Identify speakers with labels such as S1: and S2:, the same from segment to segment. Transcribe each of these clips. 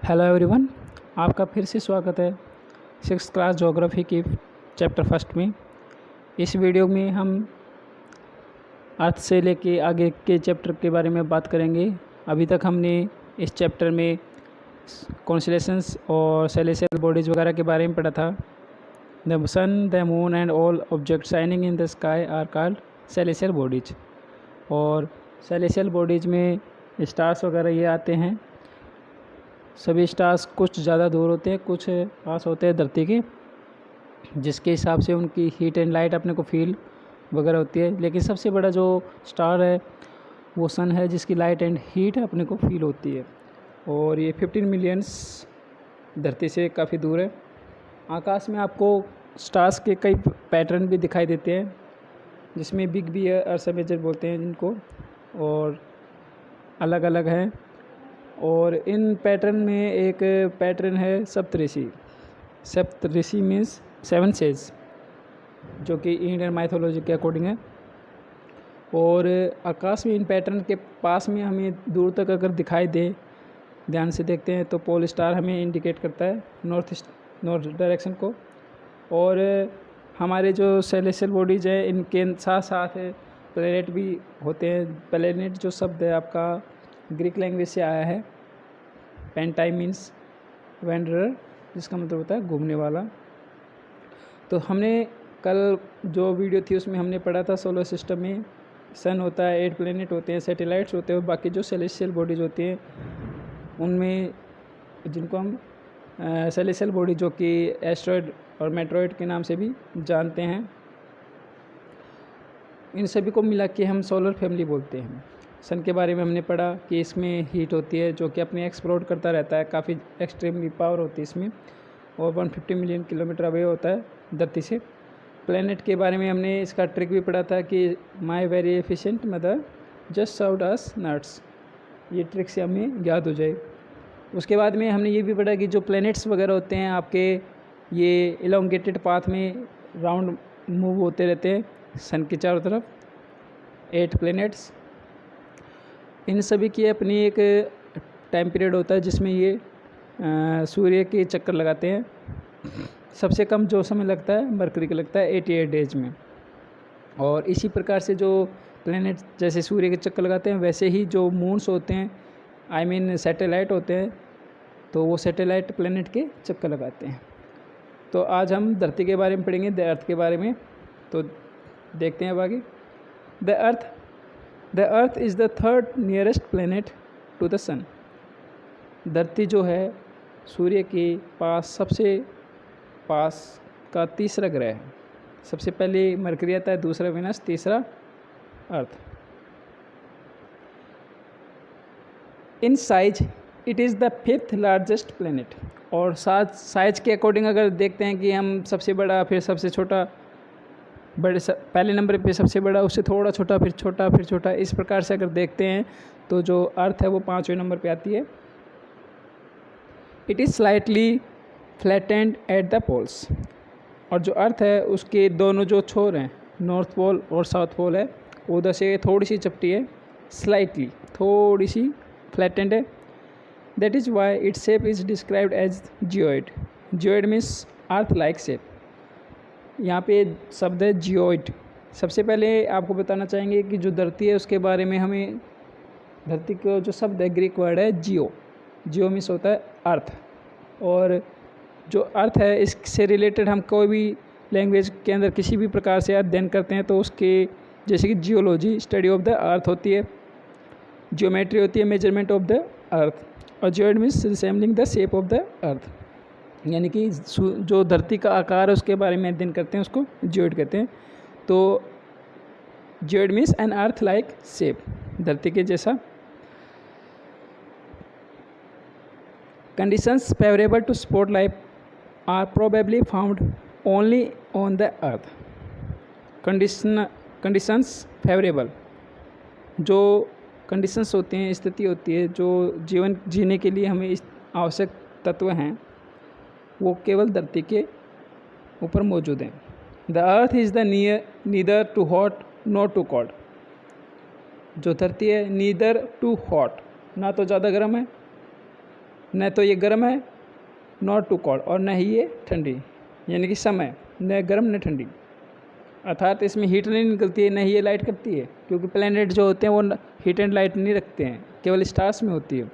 S1: Hello everyone, आपका फिर से स्वागत है सिक्स क्लास ज्योग्राफी की चैप्टर फर्स्ट में। इस वीडियो में हम अर्थ से लेके आगे के चैप्टर के बारे में बात करेंगे। अभी तक हमने इस चैप्टर में कॉन्स्टेलेशंस और सेलेस्टियल बॉडीज़ वगैरह के बारे में पढ़ा था। The sun, the moon and all object shining in the sky are called celestial bodies. और सेलेस्टियल बॉडीज़ में स्टार्स वगैरह ये आते हैं। सभी स्टार्स कुछ ज़्यादा दूर होते हैं, कुछ पास होते हैं धरती के, जिसके हिसाब से उनकी हीट एंड लाइट अपने को फील वगैरह होती है। लेकिन सबसे बड़ा जो स्टार है वो सन है, जिसकी लाइट एंड हीट अपने को फील होती है। और ये 15 मिलियंस धरती से काफ़ी दूर है। आकाश में आपको स्टार्स के कई पैटर्न भी दिखाई देते हैं, जिसमें बिग भी है, अर्सा मेजर बोलते हैं जिनको, और अलग अलग हैं। और इन पैटर्न में एक पैटर्न है सप्तऋषि। सप्तऋषि मीन्स 7 सेज, जो कि इंडियन माइथोलॉजी के अकॉर्डिंग है। और आकाश में इन पैटर्न के पास में हमें दूर तक अगर दिखाई दे, ध्यान से देखते हैं तो पोल स्टार हमें इंडिकेट करता है नॉर्थ डायरेक्शन को। और हमारे जो सेलेस्टियल बॉडीज़ है, इनके साथ साथ प्लेनेट भी होते हैं। प्लेनेट जो शब्द है आपका ग्रीक लैंग्वेज से आया है। पेंटाई मीन्स वेंडरर, जिसका मतलब होता है घूमने वाला। तो हमने कल जो वीडियो थी उसमें हमने पढ़ा था सोलर सिस्टम में सन होता है, 8 प्लेनेट होते हैं, सैटेलाइट्स होते हैं, और बाकी जो सेलेस्टियल बॉडीज़ होती हैं उनमें जिनको हम सेलेस्टियल बॉडी जो कि एस्ट्रॉयड और मेट्रॉयड के नाम से भी जानते हैं, इन सभी को मिला के हम सोलर फैमिली बोलते हैं। सन के बारे में हमने पढ़ा कि इसमें हीट होती है जो कि अपने एक्सप्लोड करता रहता है, काफ़ी एक्सट्रीमली पावर होती है इसमें, और 150 मिलियन किलोमीटर अवे होता है धरती से। प्लेनेट के बारे में हमने इसका ट्रिक भी पढ़ा था कि my very efficient mother just served us nuts, ये ट्रिक से हमें याद हो जाए। उसके बाद में हमने ये भी पढ़ा कि जो प्लैनेट्स वगैरह होते हैं आपके, ये इलोंगेटेड पाथ में राउंड मूव होते रहते हैं सन के चारों तरफ, 8 प्लैनेट्स। इन सभी की अपनी एक टाइम पीरियड होता है जिसमें ये सूर्य के चक्कर लगाते हैं। सबसे कम जो समय लगता है मरकरी का लगता है 88 डेज में। और इसी प्रकार से जो प्लैनेट जैसे सूर्य के चक्कर लगाते हैं, वैसे ही जो मून्स होते हैं, आई मीन सैटेलाइट होते हैं, तो वो सैटेलाइट प्लैनेट के चक्कर लगाते हैं। तो आज हम धरती के बारे में पढ़ेंगे, द अर्थ के बारे में। तो देखते हैं अब आगे। The earth is the third nearest planet to the sun. धरती जो है सूर्य के पास सबसे पास का तीसरा ग्रह है। सबसे पहले मरकरी आता है, दूसरा वेनस, तीसरा earth. In size it is the 5th largest planet. और साइज के अकॉर्डिंग अगर देखते हैं कि हम सबसे बड़ा, फिर सबसे छोटा, पहले नंबर पे सबसे बड़ा, उससे थोड़ा छोटा, फिर छोटा, फिर छोटा, इस प्रकार से अगर देखते हैं तो जो अर्थ है वो 5वें नंबर पे आती है। It is slightly flattened at the poles. और जो अर्थ है उसके दोनों जो छोर हैं, नॉर्थ पोल और साउथ पोल है, उधर से थोड़ी सी चपटी है, स्लाइटली थोड़ी सी फ्लैटेंड है। That is why its shape is described as geoid. Geoid means earth like shape. यहाँ पे शब्द है जियोइड। सबसे पहले आपको बताना चाहेंगे कि जो धरती है उसके बारे में हमें, धरती का जो शब्द है ग्रीक वर्ड है जियो। जियो मीन्स होता है अर्थ। और जो अर्थ है इससे रिलेटेड हम कोई भी लैंग्वेज के अंदर किसी भी प्रकार से अध्ययन करते हैं तो उसके, जैसे कि जियोलॉजी स्टडी ऑफ द अर्थ होती है, जियोमेट्री होती है मेजरमेंट ऑफ द अर्थ, और geoid means resembling the shape of the earth, यानी कि जो धरती का आकार है उसके बारे में अध्ययन करते हैं, उसको जियोइड कहते हैं। तो geoid means an earth like shape, धरती के जैसा। Conditions favourable to spot life are probably found only on the earth. Conditions favourable, जो कंडीशंस होती हैं, स्थिति होती है, जो जीवन जीने के लिए हमें आवश्यक तत्व हैं, वो केवल धरती के ऊपर मौजूद हैं। The earth is the neither too hot not too cold. जो धरती है नीदर टू हॉट, ना तो ज़्यादा गर्म है न तो ये गर्म है नॉट टू कोल्ड, और न ही ये ठंडी, यानी कि समय न गर्म न ठंडी, अर्थात इसमें हीट नहीं निकलती है, न ही ये लाइट करती है, क्योंकि प्लैनेट जो होते हैं वो हीट एंड लाइट नहीं रखते हैं, केवल स्टार्स में होती है।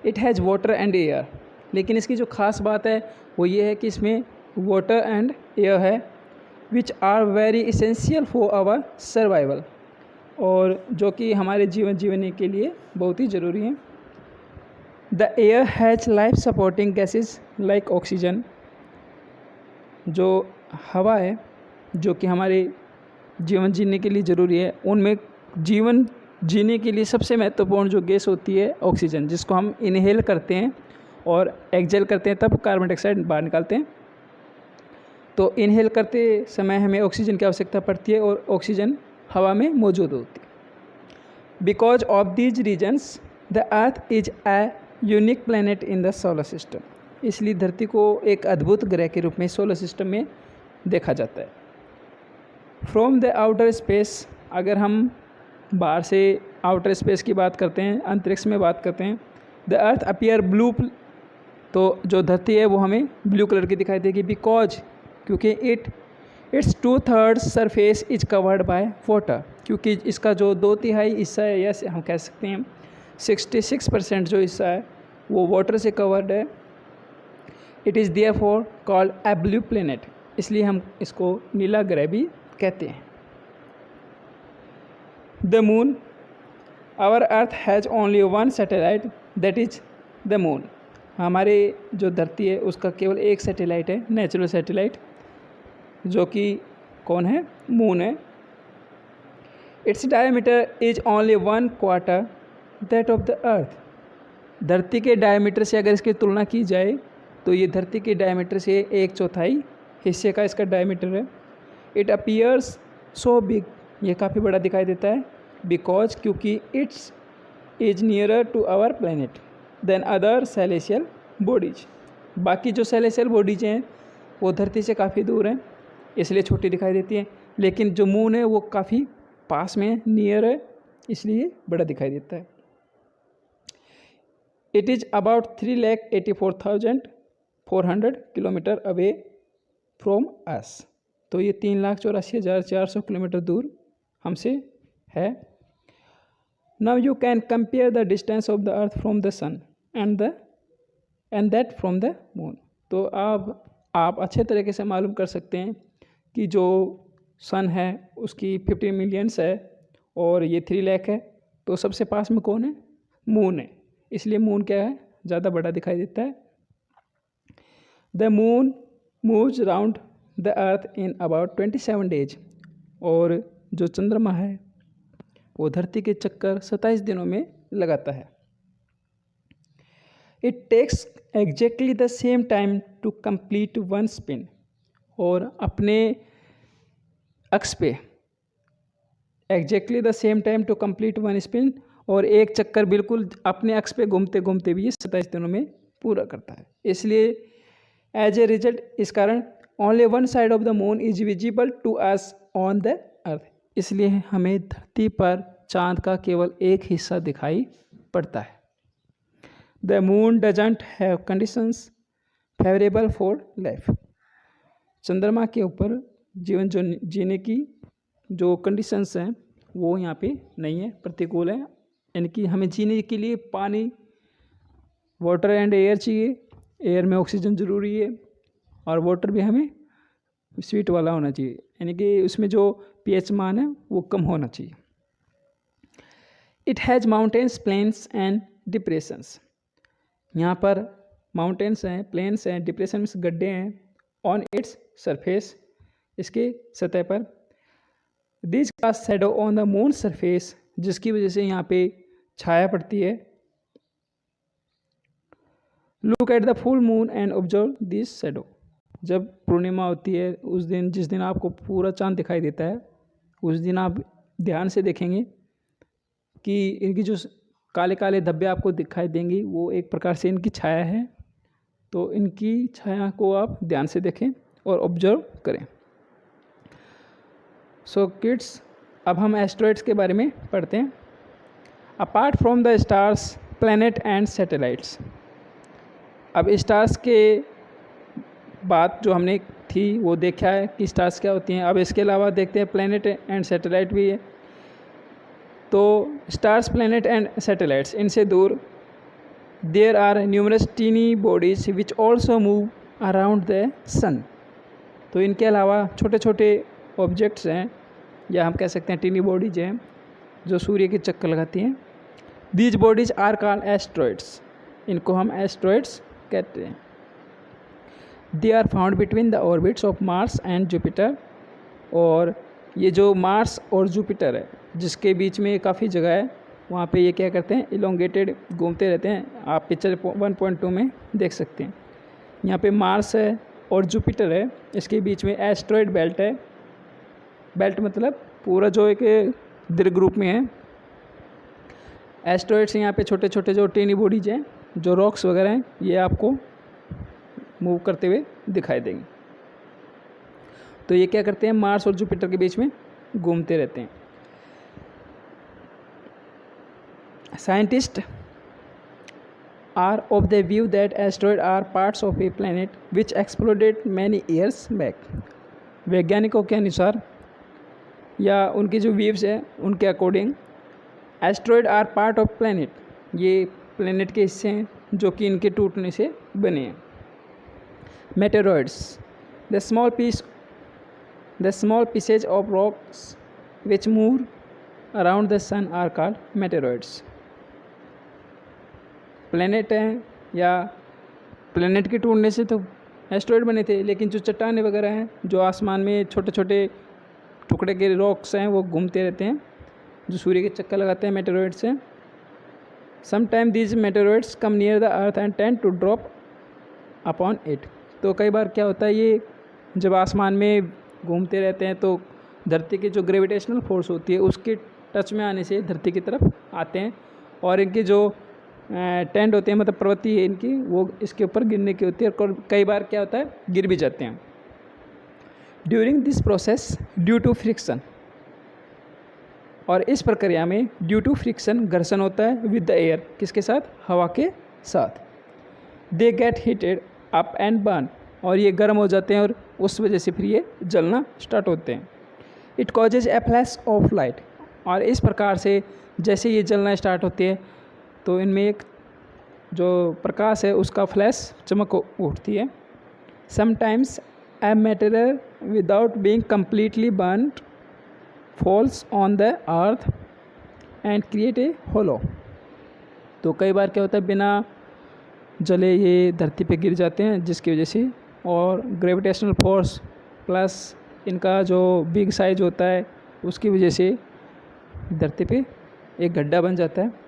S1: It has water and air, लेकिन इसकी जो ख़ास बात है वो ये है कि इसमें वाटर एंड एयर है, which are very essential for our survival, और जो कि हमारे जीवन जीने के लिए बहुत ही ज़रूरी हैं। The air has life supporting gases like oxygen, जो हवा है जो कि हमारे जीवन जीने के लिए ज़रूरी है, उनमें जीवन जीने के लिए सबसे महत्वपूर्ण जो गैस होती है ऑक्सीजन, जिसको हम इनहेल करते हैं और एक्सहेल करते हैं, तब कार्बन डाइऑक्साइड बाहर निकालते हैं। तो इनहेल करते समय हमें ऑक्सीजन की आवश्यकता पड़ती है और ऑक्सीजन हवा में मौजूद होती है। Because of these reasons the earth is a unique planet in the solar system, इसलिए धरती को एक अद्भुत ग्रह के रूप में सोलर सिस्टम में देखा जाता है। फ्रॉम द आउटर स्पेस, अगर हम बाहर से आउटर स्पेस की बात करते हैं, अंतरिक्ष में बात करते हैं, द अर्थ अपीयर ब्लू, तो जो धरती है वो हमें ब्लू कलर की दिखाई देगी, बिकॉज क्योंकि it's 2/3 surface is covered by water, क्योंकि इसका जो 2/3 हिस्सा है, या हम कह सकते हैं 66% जो हिस्सा है वो वाटर से कवर्ड है। It is therefore called a blue planet, इसलिए हम इसको नीला ग्रह भी कहते हैं। The moon, our earth has only one satellite, that is the moon, हमारे जो धरती है उसका केवल एक सैटेलाइट है, नेचुरल सैटेलाइट, जो कि कौन है, मून है। Its diameter is only 1/4 that of the अर्थ, धरती के डायमीटर से अगर इसकी तुलना की जाए तो ये धरती के डायमीटर से 1/4 हिस्से का इसका डायमीटर है। इट अपीयर्स सो बिग, ये काफ़ी बड़ा दिखाई देता है, बिकॉज क्योंकि its is nearer to our planet than other celestial bodies, बाकी जो सेलेशियल बॉडीज हैं वो धरती से काफ़ी दूर हैं, इसलिए छोटी दिखाई देती हैं, लेकिन जो मून है वो काफ़ी पास में नियर है, इसलिए बड़ा दिखाई देता है। It is about 3,84,400 kilometre away from us, तो ये 3,84,400 किलोमीटर दूर हमसे है। Now you can compare the distance of the earth from the sun and that from the moon, तो आप अच्छे तरीके से मालूम कर सकते हैं कि जो सन है उसकी 50 मिलियंस है और ये 3 लाख है, तो सबसे पास में कौन है, मून है, इसलिए मून क्या है, ज़्यादा बड़ा दिखाई देता है। The moon moves round the earth in about 27 days, और जो चंद्रमा है वो धरती के चक्कर 27 दिनों में लगाता है। It takes exactly the same time to complete one spin, और अपने अक्ष पे exactly the same time to complete one spin, और एक चक्कर बिल्कुल अपने अक्ष पे घूमते घूमते भी ये 27 दिनों में पूरा करता है। इसलिए एज ए रिजल्ट, इस कारण only one side of the moon is visible to us on the earth, इसलिए हमें धरती पर चांद का केवल एक हिस्सा दिखाई पड़ता है। The moon doesn't have conditions favourable for life, चंद्रमा के ऊपर जीवन जो जीने की जो कंडीशंस हैं वो यहाँ पे नहीं है, प्रतिकूल है, यानी कि हमें जीने के लिए पानी, वाटर एंड एयर चाहिए, एयर में ऑक्सीजन ज़रूरी है, और वाटर भी हमें स्वीट वाला होना चाहिए, यानी कि उसमें जो pH मान है वो कम होना चाहिए। It has mountains, plains and depressions, यहाँ पर माउंटेन्स हैं, प्लेन्स हैं, डिप्रेशंस गड्ढे हैं, ऑन इट्स सरफेस, इसके सतह पर। This cast shadow on the moon surface, जिसकी वजह से यहाँ पे छाया पड़ती है। Look at the full moon and observe this shadow, जब पूर्णिमा होती है उस दिन, जिस दिन आपको पूरा चांद दिखाई देता है, उस दिन आप ध्यान से देखेंगे कि इनकी जो काले काले धब्बे आपको दिखाई देंगी वो एक प्रकार से इनकी छाया है, तो इनकी छाया को आप ध्यान से देखें और ऑब्जर्व करें। सो किड्स, अब हम एस्ट्रॉइड्स के बारे में पढ़ते हैं। Apart from the stars, planet and satellites, अब स्टार्स के बात जो हमने थी वो देखा है कि स्टार्स क्या होती हैं। अब इसके अलावा देखते हैं प्लैनेट एंड सैटेलाइट भी है। तो स्टार्स, प्लैनेट एंड सैटेलाइट्स, इनसे दूर there are numerous tiny bodies which also move around the sun. तो इनके अलावा छोटे छोटे ऑब्जेक्ट्स हैं, या हम कह सकते हैं टीनी बॉडीज हैं, जो सूर्य के चक्कर लगाती हैं। These bodies are called asteroids. इनको हम एस्ट्रॉइड्स कहते हैं। They are found between the orbits of Mars and Jupiter. और ये जो मार्स और जुपिटर है, जिसके बीच में काफ़ी जगह है, वहाँ पे ये क्या करते हैं, इलोंगेटेड घूमते रहते हैं। आप पिक्चर 1.2 में देख सकते हैं। यहाँ पे मार्स है और जुपिटर है, इसके बीच में एस्ट्रॉइड बेल्ट है। बेल्ट मतलब पूरा जो एक दीर्घ रूप में है। एस्ट्रॉइड्स यहाँ पे छोटे छोटे जो टीनी बॉडीज हैं, जो रॉक्स वगैरह हैं, ये आपको मूव करते हुए दिखाई देंगे। तो ये क्या करते हैं, मार्स और जुपिटर के बीच में घूमते रहते हैं। Scientist are of the view that asteroid are parts of a planet which exploded many years back. वैज्ञानिकों के अनुसार, या उनकी जो व्यूज है उनके according, asteroid are part of planet, ये प्लैनेट के हिस्से हैं जो कि इनके टूटने से बने हैं। Meteoroids, the small pieces of rocks which move around the sun are called meteoroids. Planet हैं, या प्लैनेट के टूटने से तो एस्ट्रॉइड बने थे, लेकिन जो चट्टानें वगैरह हैं, जो आसमान में छोटे छोटे टुकड़े के रॉक्स हैं, वो घूमते रहते हैं, जो सूर्य के चक्कर लगाते हैं, मेटेरॉइड्स हैं। Sometime these meteoroids come near the earth and tend to drop upon it. तो कई बार क्या होता है, ये जब आसमान में घूमते रहते हैं तो धरती की जो ग्रेविटेशनल फोर्स होती है उसके टच में आने से धरती की तरफ आते हैं, और इनकी जो टेंड होते हैं, मतलब प्रवृत्ति है इनकी, वो इसके ऊपर गिरने की होती है, और कई बार क्या होता है, गिर भी जाते हैं। During this process due to friction, और इस प्रक्रिया में ड्यू टू फ्रिक्शन घर्षण होता है विद द एयर, किसके साथ, हवा के साथ। They get heated up and burn, और ये गर्म हो जाते हैं और उस वजह से फिर ये जलना स्टार्ट होते हैं। It causes A flash of light, और इस प्रकार से जैसे ये जलना स्टार्ट होती है तो इनमें एक जो प्रकाश है उसका फ्लैश चमक उठती है। Sometimes a material without being completely burned falls on the earth and create a hollow. तो कई बार क्या होता है, बिना जले ये धरती पे गिर जाते हैं, जिसकी वजह से, और ग्रेविटेशनल फोर्स प्लस इनका जो बिग साइज होता है उसकी वजह से धरती पे एक गड्ढा बन जाता है।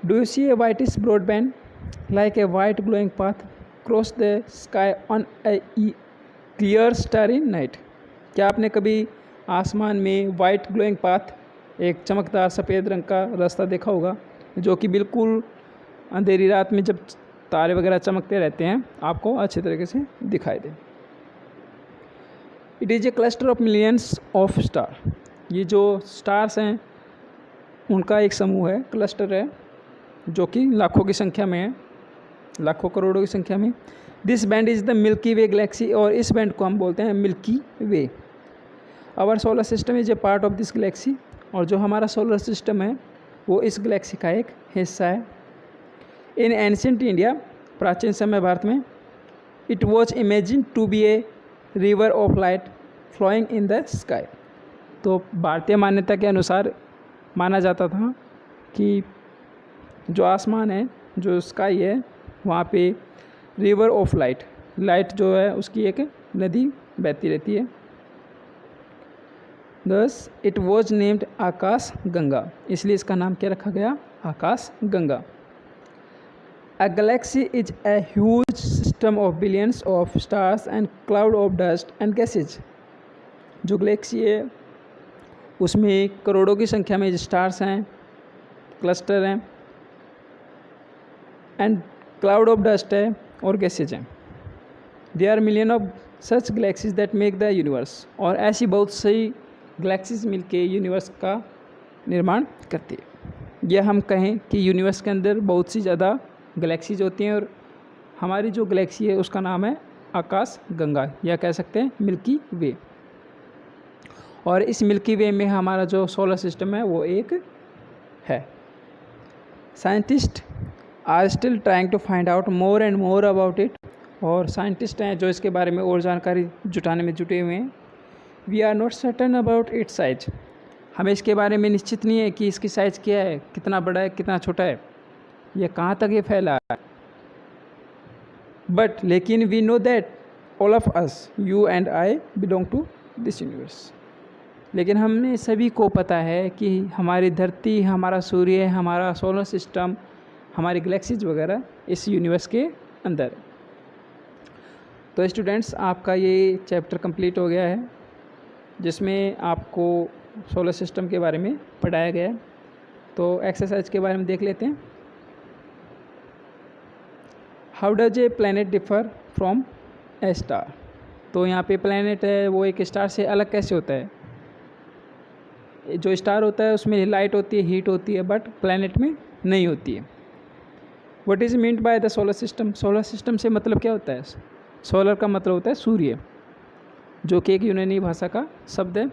S1: Do you see a whitish broadband like a white glowing path cross the sky on a clear starry night. क्या आपने कभी आसमान में वाइट ग्लोइंग पाथ, एक चमकदार सफ़ेद रंग का रास्ता देखा होगा, जो कि बिल्कुल अंधेरी रात में जब तारे वगैरह चमकते रहते हैं आपको अच्छे तरीके से दिखाई दे। It is a cluster of millions of star. ये जो स्टार्स हैं उनका एक समूह है, क्लस्टर है, जो कि लाखों की संख्या में है, लाखों करोड़ों की संख्या में। This band is the Milky Way galaxy, और इस बैंड को हम बोलते हैं Milky Way. Our solar system is a part of this galaxy, और जो हमारा सोलर सिस्टम है वो इस गैलेक्सी का एक हिस्सा है। इन एंशिएंट इंडिया, प्राचीन समय भारत में, it was imagine to be a river of light flowing in the sky. तो भारतीय मान्यता के अनुसार माना जाता था कि जो आसमान है, जो स्काई है, वहाँ पे रिवर ऑफ लाइट, लाइट जो है उसकी एक नदी बहती रहती है। दस इट वॉज नेम्ड आकाश गंगा, इसलिए इसका नाम क्या रखा गया, आकाश Ganga. A galaxy is a huge system of billions of stars and cloud of dust and gases। जो गैलेक्सी है उसमें करोड़ों की संख्या में स्टार्स हैं, क्लस्टर हैं, एंड क्लाउड ऑफ डस्ट है और गैसेज हैं। They are million of such galaxies that make the universe, और ऐसी बहुत सी गैलेक्सीज मिलके यूनिवर्स का निर्माण करती है। यह हम कहें कि यूनिवर्स के अंदर बहुत सी ज़्यादा गैलेक्सीज होती हैं, और हमारी जो गैलेक्सी है उसका नाम है आकाश गंगा, या कह सकते हैं मिल्की वे। और इस मिल्की वे में हमारा जो सोलर सिस्टम है वो एक है। Scientist are still trying to find out more and more about it, और साइंटिस्ट हैं जो इसके बारे में और जानकारी जुटाने में जुटे हुए हैं। We are not certain about its size, हमें इसके बारे में निश्चित नहीं है कि इसकी साइज़ क्या है, कितना बड़ा है कितना छोटा है, यह कहाँ तक ये फैला है। बट लेकिन we know that all of us, you and I, belong to this universe. लेकिन हमने सभी को पता है कि हमारी धरती, हमारा सूर्य, हमारा सोलर सिस्टम, हमारी गैलेक्सीज वगैरह इस यूनिवर्स के अंदर। तो स्टूडेंट्स, आपका ये चैप्टर कंप्लीट हो गया है जिसमें आपको सोलर सिस्टम के बारे में पढ़ाया गया है। तो एक्सरसाइज के बारे में देख लेते हैं। How does a planet differ from A star. तो यहाँ पे प्लैनेट है वो एक स्टार से अलग कैसे होता है। जो स्टार होता है उसमें लाइट होती है, हीट होती है, बट प्लैनेट में नहीं होती है। What is meant by the solar system. Solar system से मतलब क्या होता है। सोलर का मतलब होता है सूर्य, जो कि एक यूनानी भाषा का शब्द है।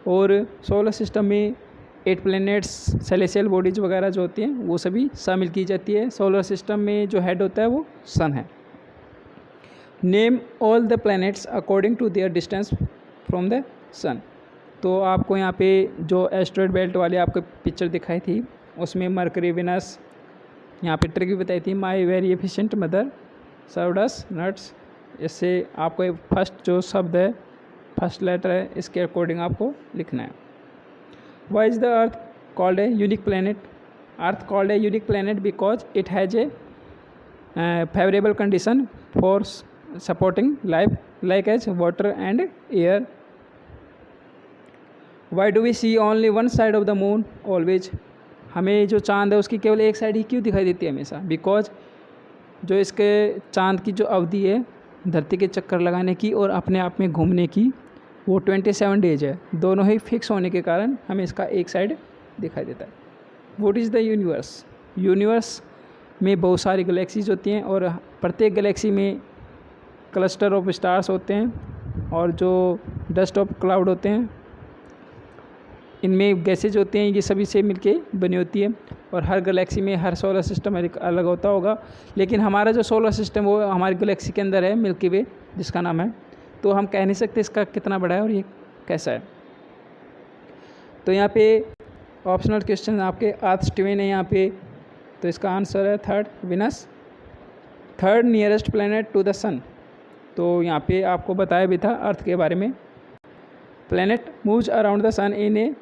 S1: और सोलर सिस्टम में 8 प्लैनेट्स, सेलेस्टियल बॉडीज वगैरह जो होती हैं वो सभी शामिल की जाती है। सोलर सिस्टम में जो हेड होता है वो सन है। Name all the planets according to their distance from the sun. तो आपको यहाँ पे जो एस्ट्रॉयड बेल्ट वाली आपको पिक्चर दिखाई थी उसमें मरकरी, विनस, यहाँ पे ट्रिक भी बताई थी। My very efficient mother served us nuts. इससे आपको फर्स्ट जो शब्द है, फर्स्ट लेटर है, इसके अकॉर्डिंग आपको लिखना है। Why is the earth called a unique planet. Earth called a unique planet because it has a favourable condition for supporting life like as water and air. Why do we see only one side of the moon always. हमें जो चांद है उसकी केवल एक side ही क्यों दिखाई देती है हमेशा। बिकॉज जो इसके चांद की जो अवधि है धरती के चक्कर लगाने की और अपने आप में घूमने की, वो 27 डेज है। दोनों ही फिक्स होने के कारण हमें इसका एक साइड दिखाई देता है। What is the universe. Universe में बहुत सारी गैलेक्सीज होती हैं और प्रत्येक गैलेक्सी में क्लस्टर ऑफ स्टार्स होते हैं और जो डस्ट ऑफ क्लाउड होते हैं, इनमें गैसेज होते हैं, ये सभी से मिलके बनी होती है। और हर गैलेक्सी में हर सोलर सिस्टम अलग होता होगा, लेकिन हमारा जो सोलर सिस्टम वो हमारी गैलेक्सी के अंदर है, मिल्की वे जिसका नाम है। तो हम कह नहीं सकते इसका कितना बड़ा है और ये कैसा है। तो यहाँ पे ऑप्शनल क्वेश्चन आपके अर्थ स्टीवन है यहाँ पे, तो इसका आंसर है third, Venus, third nearest planet to the sun. तो यहाँ पे आपको बताया भी था अर्थ के बारे में। Planet moves around the sun in a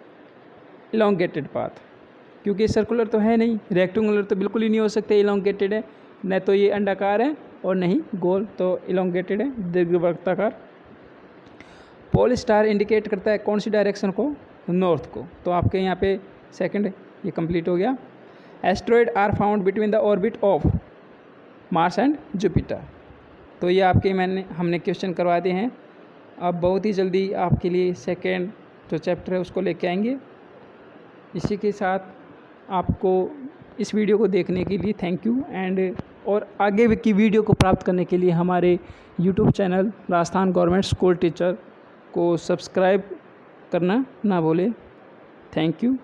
S1: elongated path, क्योंकि सर्कुलर तो है नहीं, रेक्टेंगुलर तो बिल्कुल ही नहीं हो सकते, इलोंगेटेड है। न तो ये अंडाकार है और नहीं गोल, तो इलोंगेटेड है, दीर्घवृत्ताकार। पोल स्टार इंडिकेट करता है कौन सी डायरेक्शन को, नॉर्थ को। तो आपके यहाँ पे सेकंड ये कंप्लीट हो गया। Asteroid are found between the orbit of Mars and Jupiter. तो ये आपके हमने क्वेश्चन करवा दिए हैं। अब बहुत ही जल्दी आपके लिए सेकेंड जो चैप्टर है उसको लेके आएंगे। इसी के साथ आपको इस वीडियो को देखने के लिए थैंक यू एंड और आगे की वीडियो को प्राप्त करने के लिए हमारे YouTube channel Rajasthan government school teacher को सब्सक्राइब करना ना भूलें। Thank you.